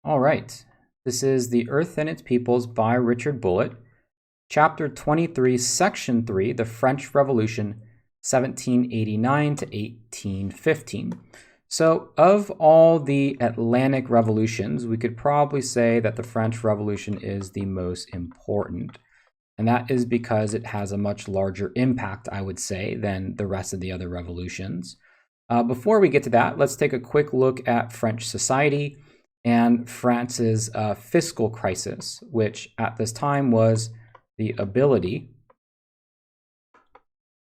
All right. This is The Earth and Its Peoples by Richard Bulliet, Chapter 23, Section 3, The French Revolution, 1789 to 1815. So, of all the Atlantic revolutions, we could probably say that the French Revolution is the most important. And that is because it has a much larger impact, I would say, than the rest of the other revolutions. Before we get to that, let's take a quick look at French society and France's fiscal crisis, which at this time was the ability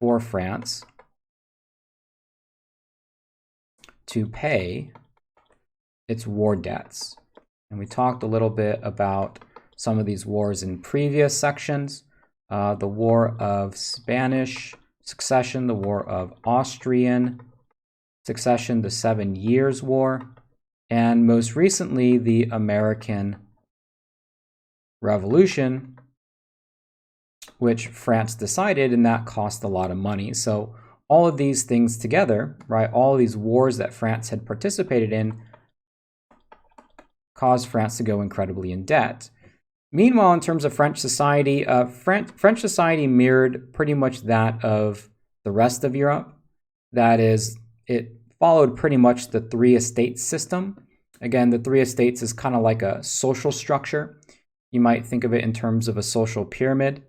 for France to pay its war debts. And we talked a little bit about some of these wars in previous sections. The War of Spanish Succession, the War of Austrian Succession, the 7 Years' War, and most recently, the American Revolution, which France decided, and that cost a lot of money. So all of these things together, right, all of these wars that France had participated in caused France to go incredibly in debt. Meanwhile, in terms of French society, French society mirrored pretty much that of the rest of Europe. That is, it followed pretty much the three estates system. Again, the three estates is kind of like a social structure. You might think of it in terms of a social pyramid,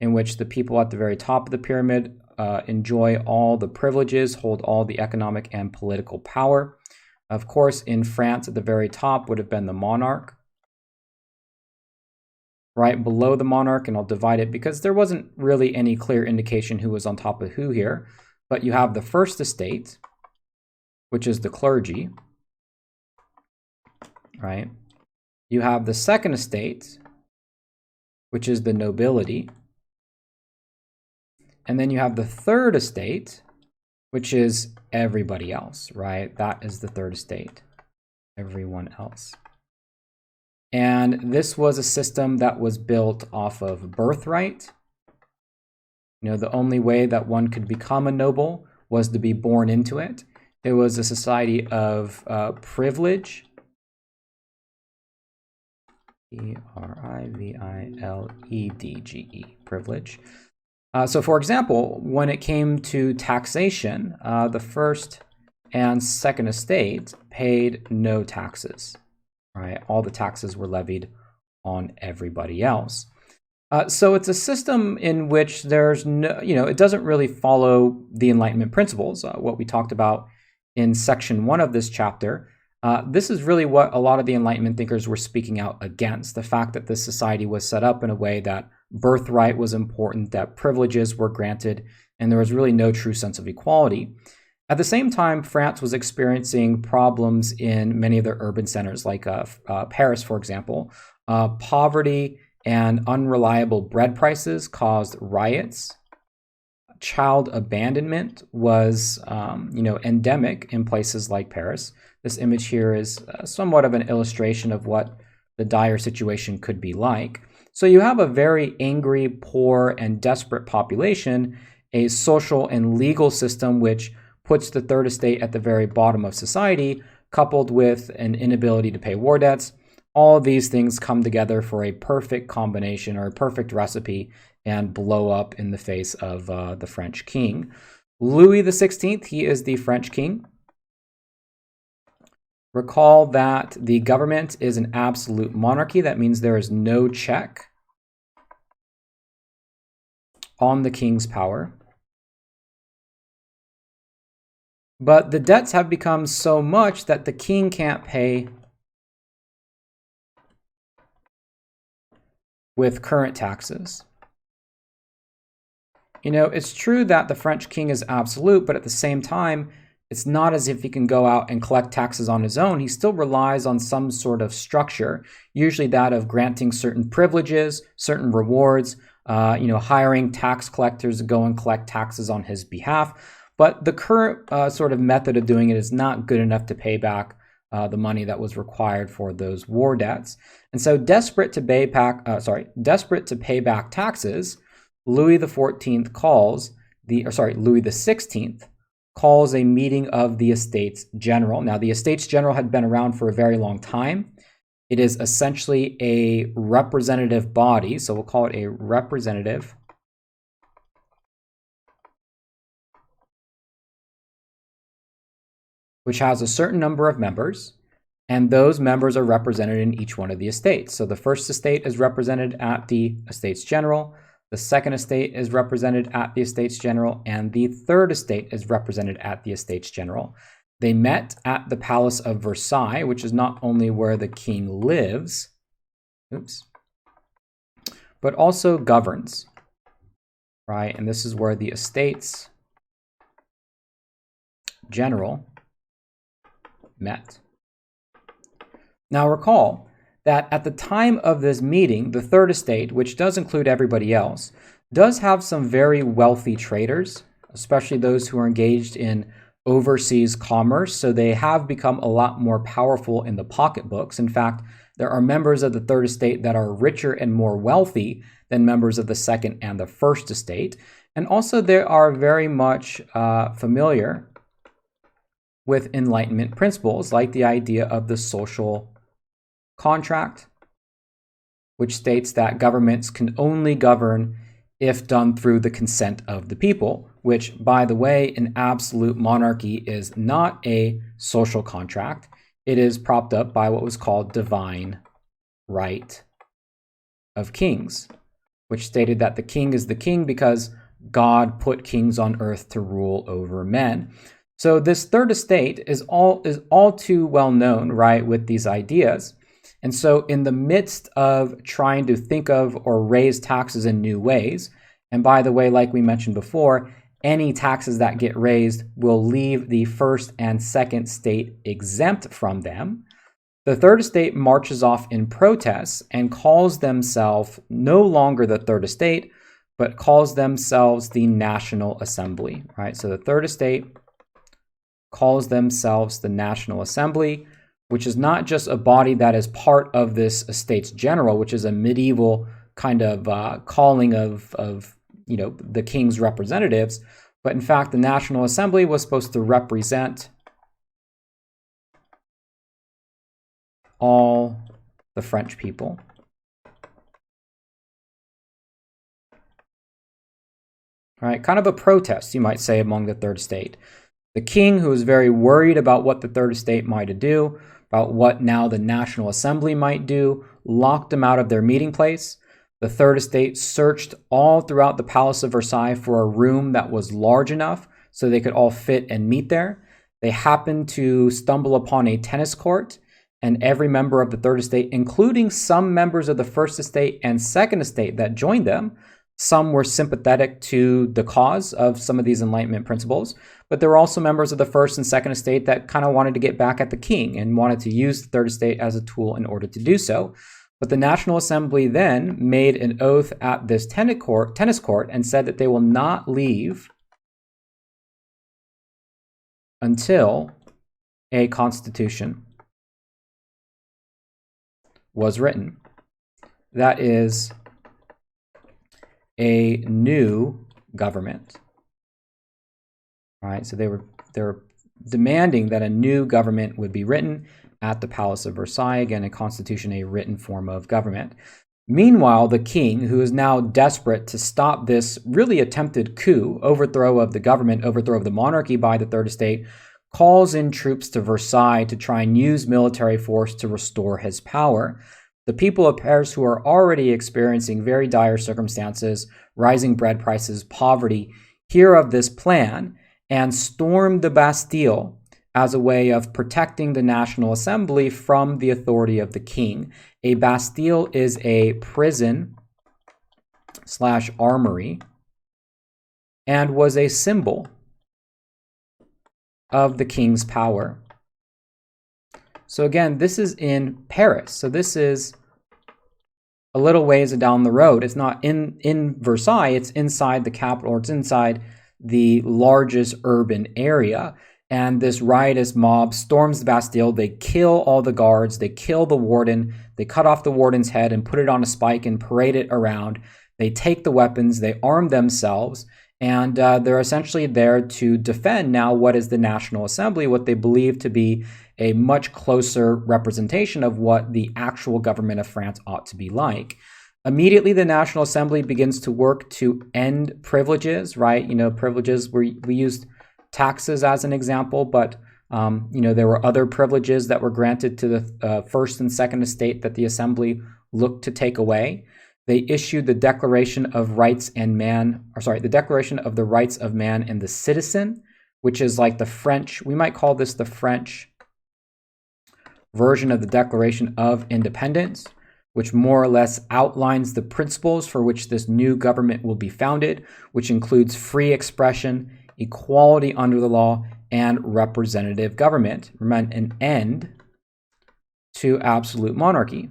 in which the people at the very top of the pyramid enjoy all the privileges, hold all the economic and political power. Of course, in France, at the very top would have been the monarch. Right below the monarch, and I'll divide it because there wasn't really any clear indication who was on top of who here, but you have the first estate, which is the clergy, right? You have the second estate, which is the nobility, and then you have the third estate, which is everybody else, right? That is the third estate, everyone else. And this was a system that was built off of birthright. You know, the only way that one could become a noble was to be born into it. It was a society of privilege. Priviledge, privilege. So, for example, when it came to taxation, the first and second estate paid no taxes. Right, all the taxes were levied on everybody else. So it's a system in which there's no, it doesn't really follow the Enlightenment principles, what we talked about in section 1 of this chapter. This is really what a lot of the Enlightenment thinkers were speaking out against, the fact that this society was set up in a way that birthright was important, that privileges were granted, and there was really no true sense of equality. At the same time, France was experiencing problems in many of their urban centers, like Paris, for example. Poverty and unreliable bread prices caused riots. Child abandonment was, endemic in places like Paris. This image here is somewhat of an illustration of what the dire situation could be like. So you have a very angry, poor, and desperate population, a social and legal system which puts the third estate at the very bottom of society, coupled with an inability to pay war debts. All of these things come together for a perfect combination or a perfect recipe and blow up in the face of the French king. Louis XVI, he is the French king. Recall that the government is an absolute monarchy. That means there is no check on the king's power. But the debts have become so much that the king can't pay with current taxes. It's true that the French king is absolute, but at the same time, it's not as if he can go out and collect taxes on his own. He still relies on some sort of structure, usually that of granting certain privileges, certain rewards, hiring tax collectors to go and collect taxes on his behalf. But the current sort of method of doing it is not good enough to pay back the money that was required for those war debts. And so desperate to pay back taxes, Louis XVI calls a meeting of the Estates General. Now, the Estates General had been around for a very long time. It is essentially a representative body, so we'll call it a representative which has a certain number of members, and those members are represented in each one of the estates. So the first estate is represented at the Estates General, the second estate is represented at the Estates General, and the third estate is represented at the Estates General. They met at the Palace of Versailles, which is not only where the king lives, but also governs, right? And this is where the Estates General met. Now recall that at the time of this meeting, the third estate, which does include everybody else, does have some very wealthy traders, especially those who are engaged in overseas commerce. So they have become a lot more powerful in the pocketbooks. In fact, there are members of the third estate that are richer and more wealthy than members of the second and the first estate. And also they are very much familiar with Enlightenment principles, like the idea of the social contract, which states that governments can only govern if done through the consent of the people, which, by the way, an absolute monarchy is not a social contract. It is propped up by what was called divine right of kings, which stated that the king is the king because God put kings on earth to rule over men. So this third estate is all too well known, right, with these ideas. And so in the midst of trying to think of or raise taxes in new ways, and by the way, like we mentioned before, any taxes that get raised will leave the first and second state exempt from them. The third estate marches off in protest and calls themselves no longer the third estate, but calls themselves the National Assembly, right? So the third estate calls themselves the National Assembly, which is not just a body that is part of this Estates General, which is a medieval kind of calling of the king's representatives, but in fact the National Assembly was supposed to represent all the French people. All right, kind of a protest, you might say, among the third estate. The king, who was very worried about what the third estate might do, about what now the National Assembly might do, locked them out of their meeting place. The third estate searched all throughout the Palace of Versailles for a room that was large enough so they could all fit and meet there. They happened to stumble upon a tennis court, and every member of the third estate, including some members of the first estate and second estate that joined them, some were sympathetic to the cause of some of these Enlightenment principles, but there were also members of the first and second estate that kind of wanted to get back at the king and wanted to use the third estate as a tool in order to do so. But the National Assembly then made an oath at this tennis court and said that they will not leave until a constitution was written. That is a new government. All right, so they were demanding that a new government would be written at the Palace of Versailles. Again, a constitution, a written form of government. Meanwhile, the king, who is now desperate to stop this really attempted coup, overthrow of the government, overthrow of the monarchy by the third estate, calls in troops to Versailles to try and use military force to restore his power. The people of Paris, who are already experiencing very dire circumstances, rising bread prices, poverty, hear of this plan and storm the Bastille as a way of protecting the National Assembly from the authority of the king. A Bastille is a prison/armory and was a symbol of the king's power. So again, this is in Paris. So this is a little ways down the road. It's not in Versailles, it's inside the capital, or it's inside the largest urban area. And this riotous mob storms the Bastille. They kill all the guards. They kill the warden. They cut off the warden's head and put it on a spike and parade it around. They take the weapons. They arm themselves. And they're essentially there to defend now what is the National Assembly, what they believe to be a much closer representation of what the actual government of France ought to be like. Immediately, the National Assembly begins to work to end privileges, right? Privileges, we used taxes as an example, but there were other privileges that were granted to the first and second estate that the Assembly looked to take away. They issued the Declaration of Rights the Declaration of the Rights of Man and the Citizen, which is like the French, we might call this the French version of the Declaration of Independence, which more or less outlines the principles for which this new government will be founded, which includes free expression, equality under the law, and representative government. Remember, an end to absolute monarchy.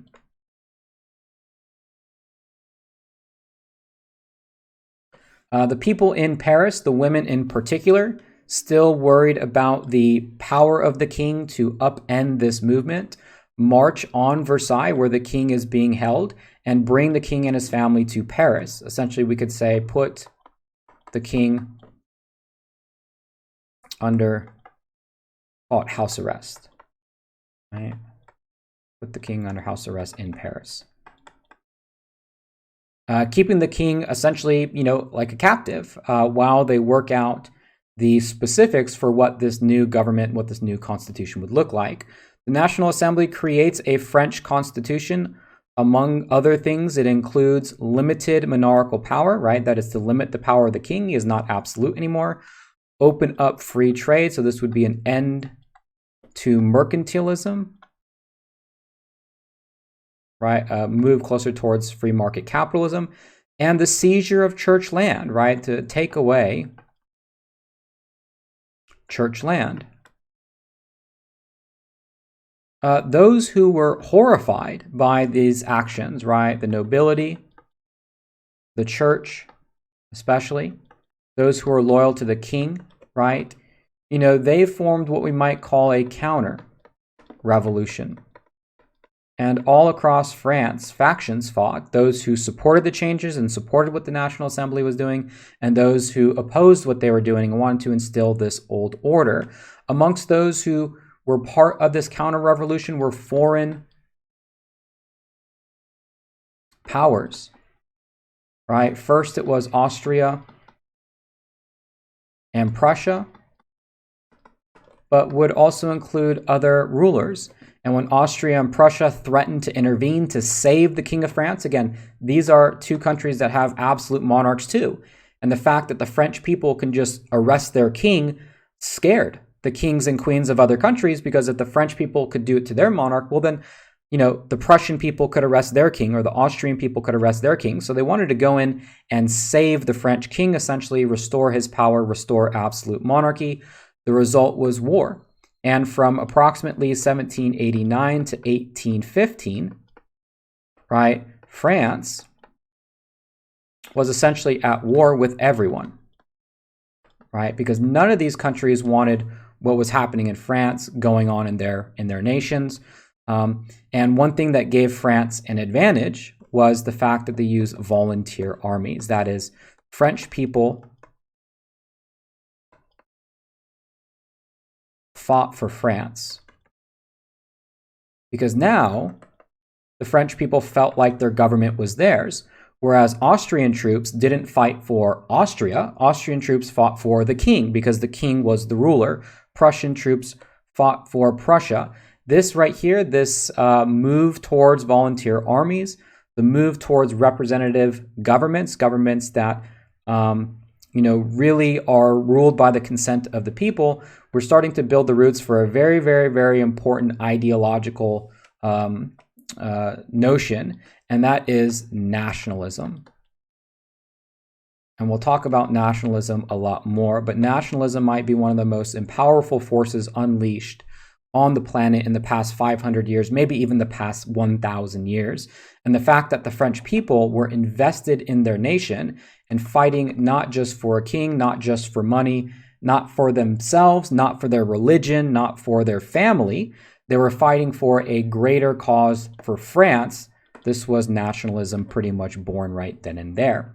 The people in Paris, the women in particular, still worried about the power of the king to upend this movement, march on Versailles, where the king is being held, and bring the king and his family to Paris. Essentially, we could say put the king under house arrest. Right? Put the king under house arrest in Paris. Keeping the king essentially, like a captive while they work out the specifics for what this new government, what this new constitution would look like. The National Assembly creates a French constitution. Among other things, it includes limited monarchical power, right? That is to limit the power of the king. He is not absolute anymore. Open up free trade. So this would be an end to mercantilism. Right, move closer towards free market capitalism, and the seizure of church land, right, to take away church land. Those who were horrified by these actions, right, the nobility, the church, especially, those who are loyal to the king, right, they formed what we might call a counter-revolution. And all across France, factions fought, those who supported the changes and supported what the National Assembly was doing, and those who opposed what they were doing and wanted to instill this old order. Amongst those who were part of this counter-revolution were foreign powers, right? First, it was Austria and Prussia, but would also include other rulers. And when Austria and Prussia threatened to intervene to save the King of France, again, these are two countries that have absolute monarchs too. And the fact that the French people can just arrest their king scared the kings and queens of other countries, because if the French people could do it to their monarch, well then, the Prussian people could arrest their king, or the Austrian people could arrest their king. So they wanted to go in and save the French king, essentially restore his power, restore absolute monarchy. The result was war. And from approximately 1789 to 1815, right, France was essentially at war with everyone, right? Because none of these countries wanted what was happening in France going on in their nations. And one thing that gave France an advantage was the fact that they use volunteer armies. That is, French people fought for France, because now the French people felt like their government was theirs, whereas Austrian troops didn't fight for Austria. Austrian troops fought for the king because the king was the ruler. Prussian troops fought for Prussia. This right here, this move towards volunteer armies, the move towards representative governments that really are ruled by the consent of the people, we're starting to build the roots for a very, very, very important ideological notion, and that is nationalism. And we'll talk about nationalism a lot more, but nationalism might be one of the most powerful forces unleashed on the planet in the past 500 years, maybe even the past 1,000 years. And the fact that the French people were invested in their nation and fighting not just for a king, not just for money, not for themselves, not for their religion, not for their family. They were fighting for a greater cause for France. This was nationalism pretty much born right then and there.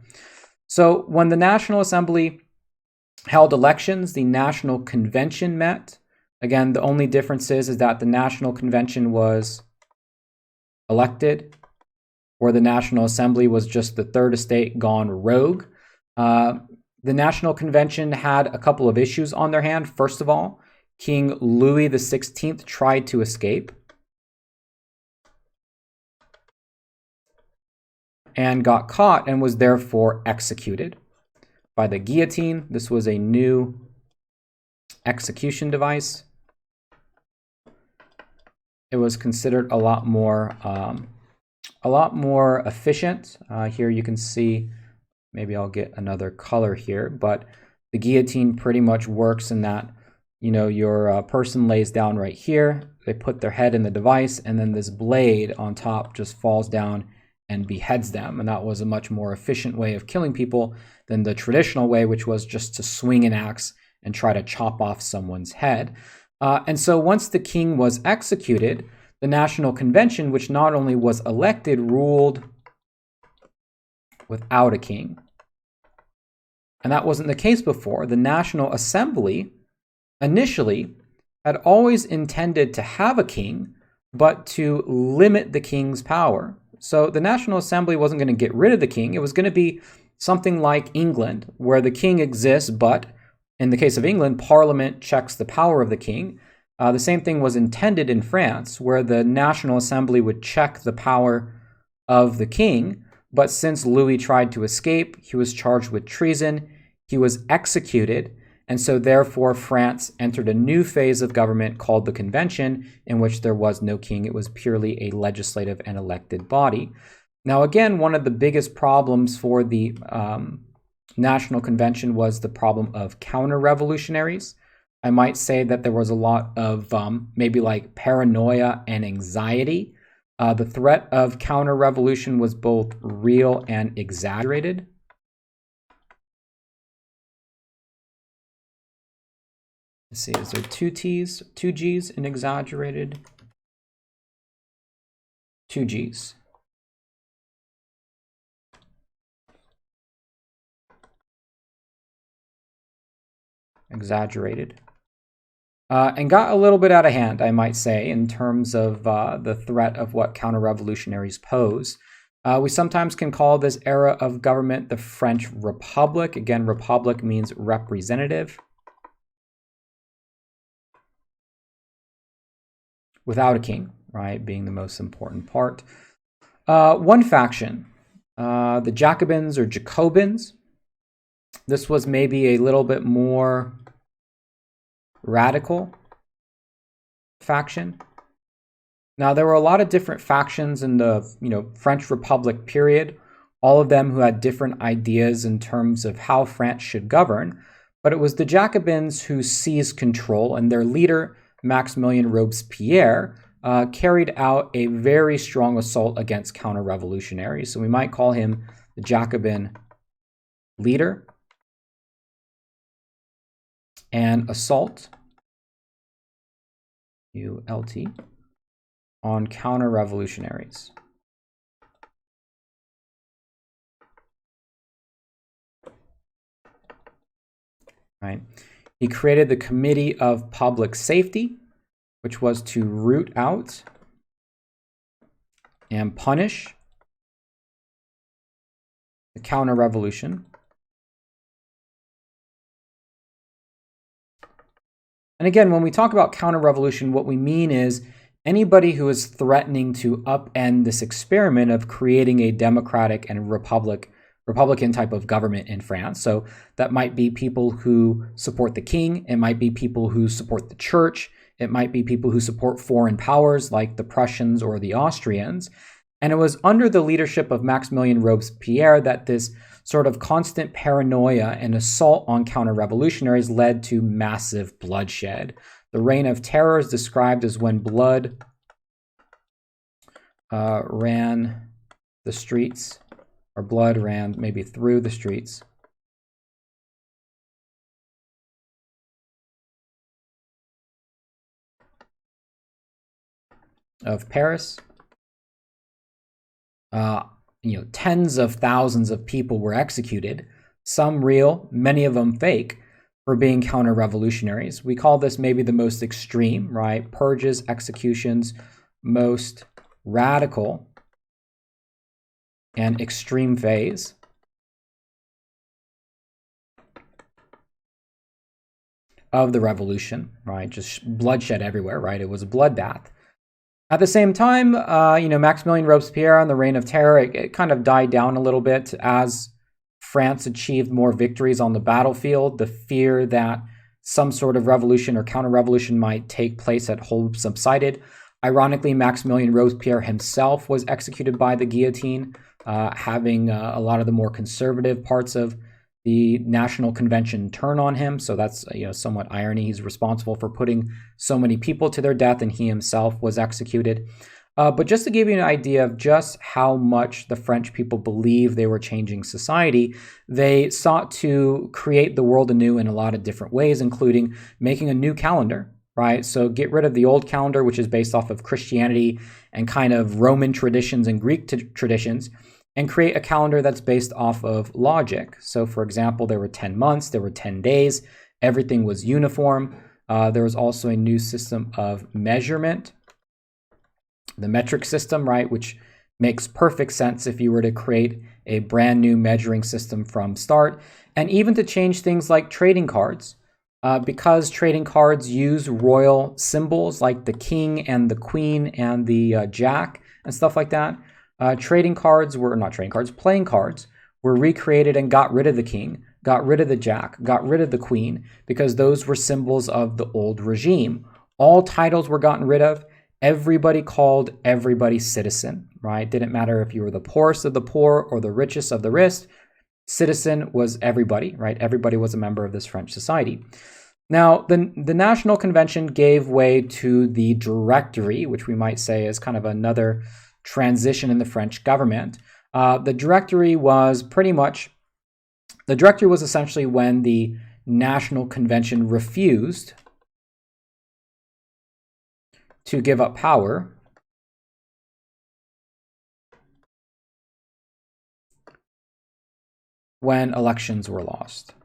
So when the National Assembly held elections, the National Convention met, Again, the only difference is that the National Convention was elected, where the National Assembly was just the third estate gone rogue. The National Convention had a couple of issues on their hand. First of all, King Louis XVI tried to escape and got caught and was therefore executed by the guillotine. This was a new execution device. It was considered a lot more efficient. Here you can see, maybe I'll get another color here, but the guillotine pretty much works in that, you know, your person lays down right here, they put their head in the device, and then this blade on top just falls down and beheads them. And that was a much more efficient way of killing people than the traditional way, which was just to swing an axe and try to chop off someone's head. And so once the king was executed, the National Convention, which not only was elected, ruled without a king. And that wasn't the case before. The National Assembly initially had always intended to have a king, but to limit the king's power. So the National Assembly wasn't going to get rid of the king. It was going to be something like England, where the king exists, but in the case of England, Parliament checks the power of the king. The same thing was intended in France, where the National Assembly would check the power of the king. But since Louis tried to escape, he was charged with treason, he was executed, and so therefore France entered a new phase of government called the Convention, in which there was no king. It was purely a legislative and elected body. Now again, one of the biggest problems for the National Convention was the problem of counter-revolutionaries. I might say that there was a lot of maybe like paranoia and anxiety. The threat of counter-revolution was both real and exaggerated. Let's see, is there two G's in exaggerated? Two G's. Exaggerated. And got a little bit out of hand, I might say, in terms of the threat of what counter-revolutionaries pose. We sometimes can call this era of government the French Republic. Again, republic means representative. Without a king, right, being the most important part. One faction, the Jacobins or Jacobins. This was maybe a little bit more radical faction. Now, there were a lot of different factions in the French Republic period, all of them who had different ideas in terms of how France should govern, but it was the Jacobins who seized control, and their leader, Maximilien Robespierre, carried out a very strong assault against counter-revolutionaries. So we might call him the Jacobin leader. And assault, ULT, on counter-revolutionaries. Right. He created the Committee of Public Safety, which was to root out and punish the counter-revolution. And again, when we talk about counter-revolution, what we mean is anybody who is threatening to upend this experiment of creating a democratic and Republican type of government in France. So that might be people who support the king. It might be people who support the church. It might be people who support foreign powers like the Prussians or the Austrians. And it was under the leadership of Maximilien Robespierre that this sort of constant paranoia and assault on counter-revolutionaries led to massive bloodshed. The Reign of Terror is described as when blood ran the streets, or blood ran maybe through the streets. Of Paris. Tens of thousands of people were executed, some real, many of them fake, for being counter-revolutionaries. We call this maybe the most extreme, right? Purges, executions, most radical and extreme phase of the revolution, right? Just bloodshed everywhere, right? It was a bloodbath. At the same time, Maximilien Robespierre and the Reign of Terror, it kind of died down a little bit as France achieved more victories on the battlefield. The fear that some sort of revolution or counter-revolution might take place at home subsided. Ironically, Maximilien Robespierre himself was executed by the guillotine, having a lot of the more conservative parts of the National Convention turn on him. So that's somewhat irony. He's responsible for putting so many people to their death, and he himself was executed. But just to give you an idea of just how much the French people believe they were changing society, they sought to create the world anew in a lot of different ways, including making a new calendar, right? So get rid of the old calendar, which is based off of Christianity and kind of Roman traditions and Greek traditions, and create a calendar that's based off of logic. So for example, there were 10 months, there were 10 days, everything was uniform. There was also a new system of measurement, the metric system, right, which makes perfect sense if you were to create a brand new measuring system from start, and even to change things like trading cards. Because trading cards use royal symbols like the king and the queen and the jack and stuff like that, playing cards were recreated and got rid of the king, got rid of the jack, got rid of the queen, because those were symbols of the old regime. All titles were gotten rid of. Everybody called everybody citizen, right? Didn't matter if you were the poorest of the poor or the richest of the rich. Citizen was everybody, right? Everybody was a member of this French society. Now, the National Convention gave way to the Directory, which we might say is kind of another transition in the French government. The Directory was essentially when the National Convention refused to give up power when elections were lost.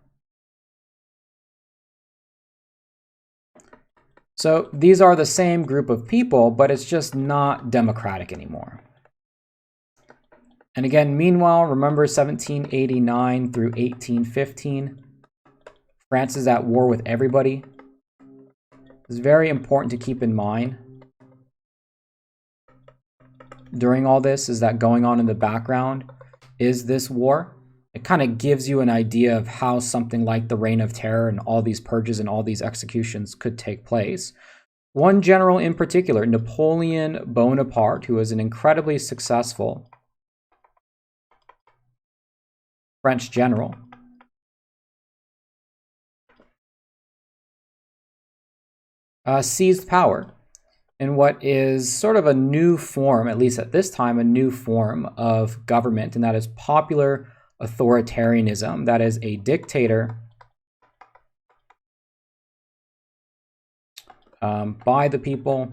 So these are the same group of people, but it's just not democratic anymore. And again, meanwhile, remember 1789 through 1815, France is at war with everybody. It's very important to keep in mind during all this is that going on in the background is this war. It kind of gives you an idea of how something like the Reign of Terror and all these purges and all these executions could take place. One general in particular, Napoleon Bonaparte, who was an incredibly successful French general, seized power in what is sort of a new form, at least at this time, a new form of government, and that is popular authoritarianism. That is a dictator by the people,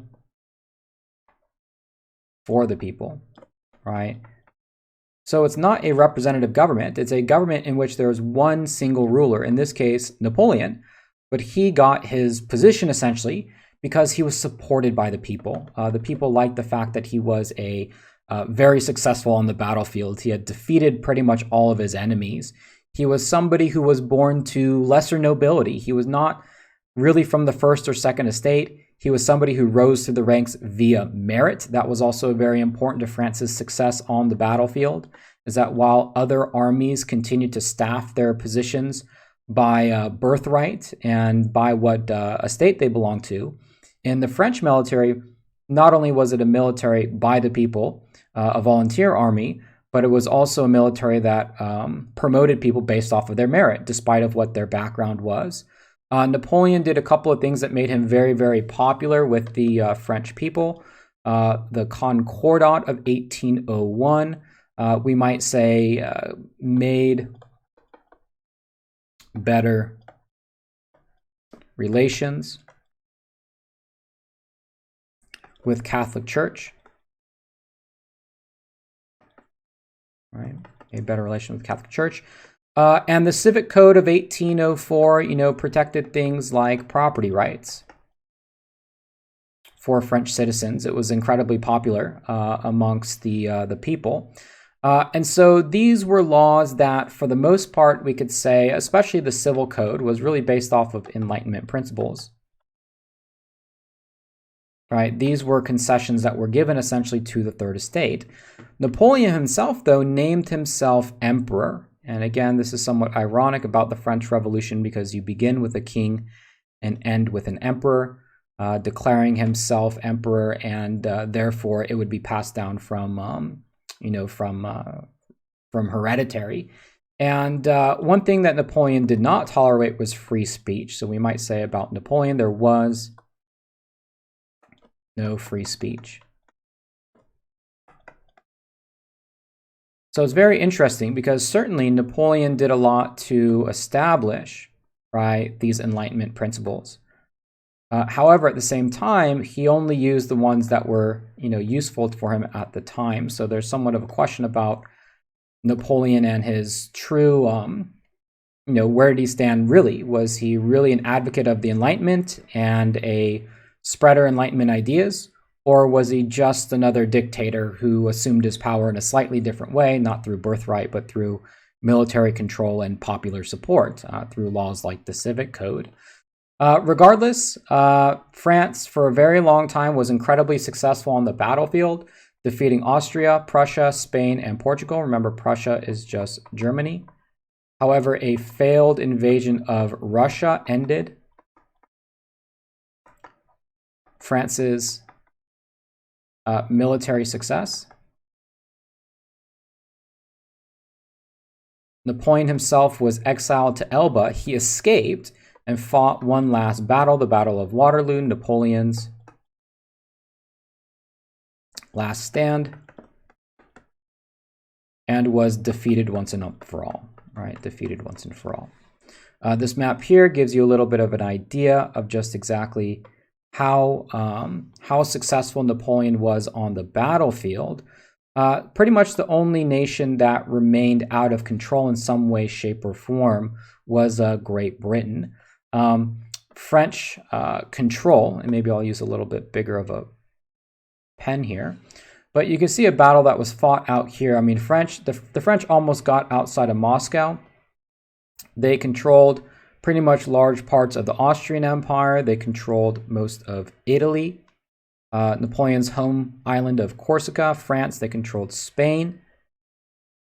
for the people, right? So it's not a representative government. It's a government in which there's one single ruler, in this case, Napoleon, but he got his position essentially because he was supported by the people. The people liked the fact that he was very successful on the battlefield. He had defeated pretty much all of his enemies. He was somebody who was born to lesser nobility. He was not really from the first or second estate. He was somebody who rose through the ranks via merit. That was also very important to France's success on the battlefield, is that while other armies continued to staff their positions by birthright and by what estate they belonged to, in the French military, not only was it a military by the people, a volunteer army, but it was also a military that promoted people based off of their merit, despite of what their background was. Napoleon did a couple of things that made him very, very popular with the French people. The Concordat of 1801, we might say, made better relations with Catholic Church, right? A better relation with Catholic Church. And the Civic Code of 1804, protected things like property rights for French citizens. It was incredibly popular amongst the people. And so these were laws that, for the most part, we could say, especially the Civil Code, was really based off of Enlightenment principles. Right? These were concessions that were given essentially to the Third Estate. Napoleon himself, though, named himself emperor. And again, this is somewhat ironic about the French Revolution because you begin with a king and end with an emperor, declaring himself emperor, and therefore it would be passed down from hereditary. And one thing that Napoleon did not tolerate was free speech. So we might say about Napoleon, there was no free speech. So it's very interesting because certainly Napoleon did a lot to establish, right, these Enlightenment principles. However, at the same time, he only used the ones that were, useful for him at the time. So there's somewhat of a question about Napoleon and his true, where did he stand really? Was he really an advocate of the Enlightenment and a spreader Enlightenment ideas? Or was he just another dictator who assumed his power in a slightly different way, not through birthright, but through military control and popular support, through laws like the Civic Code? Regardless, France for a very long time was incredibly successful on the battlefield, defeating Austria, Prussia, Spain, and Portugal. Remember, Prussia is just Germany. However, a failed invasion of Russia ended France's military success. Napoleon himself was exiled to Elba. He escaped and fought one last battle, the Battle of Waterloo, Napoleon's last stand, and was defeated once and for all. Right, defeated once and for all. This map here gives you a little bit of an idea of just exactly how successful Napoleon was on the battlefield. Pretty much the only nation that remained out of control in some way, shape, or form was Great Britain. French control, and maybe I'll use a little bit bigger of a pen here, but you can see a battle that was fought out here. I mean, the French almost got outside of Moscow. They controlled pretty much large parts of the Austrian Empire. They controlled most of Italy, Napoleon's home island of Corsica. France, they controlled Spain.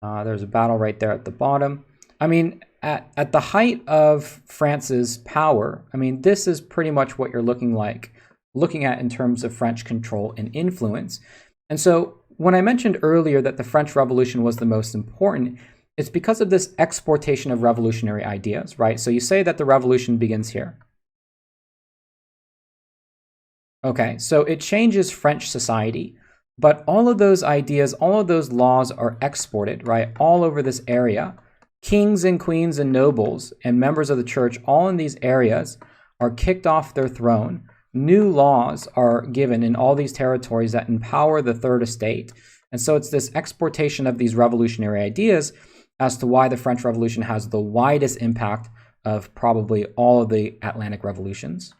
There's a battle right there at the bottom. I mean, at the height of France's power, I mean, this is pretty much what you're looking at in terms of French control and influence. And so when I mentioned earlier that the French Revolution was the most important, it's because of this exportation of revolutionary ideas, right? So you say that the revolution begins here. Okay, so it changes French society, but all of those ideas, all of those laws are exported, right, all over this area. Kings and queens and nobles and members of the church, all in these areas, are kicked off their throne. New laws are given in all these territories that empower the Third Estate. And so it's this exportation of these revolutionary ideas as to why the French Revolution has the widest impact of probably all of the Atlantic revolutions.